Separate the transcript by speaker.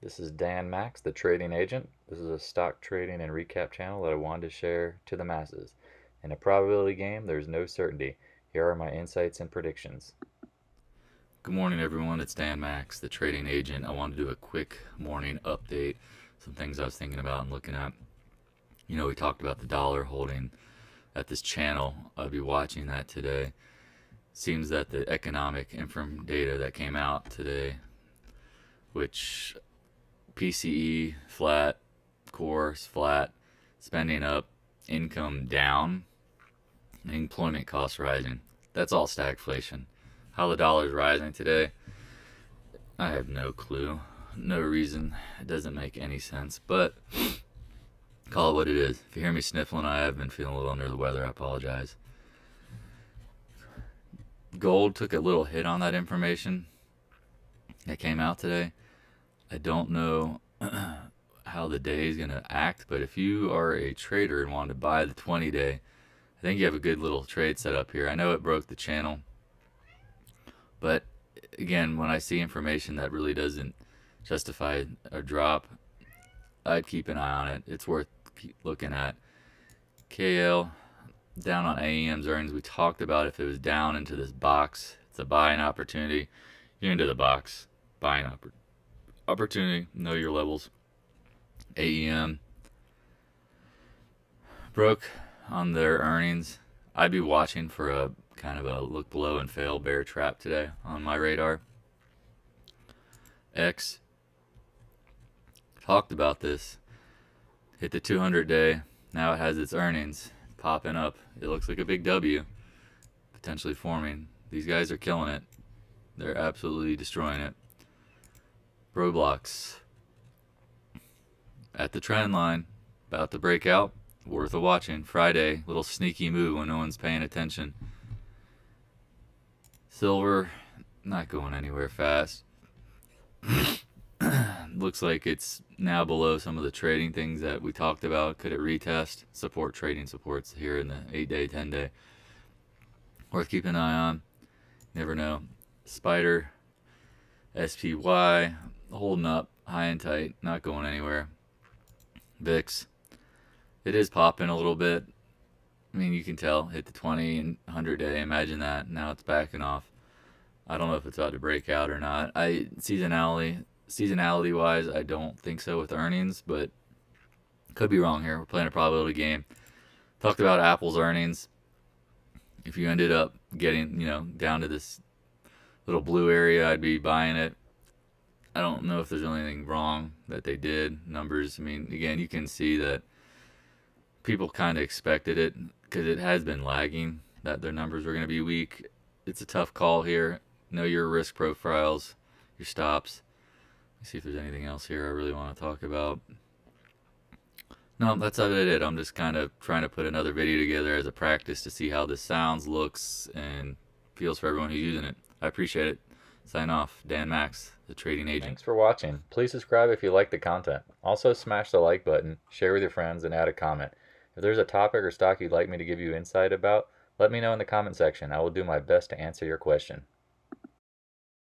Speaker 1: This is Dan Max, the trading agent. This is a stock trading and recap channel that I wanted to share to the masses. In a probability game, there's no certainty. Here are my insights and predictions.
Speaker 2: Good morning, everyone. It's Dan Max, the trading agent. I wanted to do a quick morning update. Some things I was thinking about and looking at. We talked about the dollar holding at this channel. I'll be watching that today. Seems that the economic info data that came out today, which PCE flat, cores flat, spending up, income down, and employment costs rising. That's all stagflation. How the dollar's rising today, I have no clue. No reason. It doesn't make any sense. But call it what it is. If you hear me sniffling, I have been feeling a little under the weather. I apologize. Gold took a little hit on that information that came out today. I don't know how the day is going to act, but if you are a trader and want to buy the 20-day, I think you have a good little trade set up here. I know it broke the channel, but again, when I see information that really doesn't justify a drop, I'd keep an eye on it. It's worth looking at. KL down on AEM's earnings. We talked about if it was down into this box, it's a buying opportunity. You're into the box, buying opportunity. Know your levels. AEM broke on their earnings. I'd be watching for a kind of a look below and fail bear trap today on my radar. X talked about this. Hit the 200-day. Now it has its earnings popping up. It looks like a big W potentially forming. These guys are killing it. They're absolutely destroying it. Roblox at the trend line, about to break out. Worth a watching. Friday, little sneaky move when no one's paying attention. Silver, not going anywhere fast. Looks like it's now below some of the trading things that we talked about. Could it retest? Support trading supports here in the 8-day, 10-day. Worth keeping an eye on. Never know. Spider, SPY, holding up, high and tight, not going anywhere. VIX, it is popping a little bit. I mean, you can tell, hit the 20 and 100-day. Imagine that. Now it's backing off. I don't know if it's about to break out or not. Seasonality wise, I don't think so with earnings, but could be wrong here. We're playing a probability game. Talked about Apple's earnings. If you ended up getting, down to this little blue area, I'd be buying it. I don't know if there's anything wrong that they did. Numbers, I mean, again, you can see that people kind of expected it because it has been lagging, that their numbers were going to be weak. It's a tough call here. Know your risk profiles, your stops. Let's see if there's anything else here I really want to talk about. No, that's about it. I'm just kind of trying to put another video together as a practice to see how this sounds, looks, and feels for everyone who's using it. I appreciate it. Sign off. Dan Max, the trading agent.
Speaker 1: Thanks for watching. Please subscribe if you like the content. Also smash the like button, share with your friends, and add a comment. If there's a topic or stock you'd like me to give you insight about, let me know in the comment section. I will do my best to answer your question.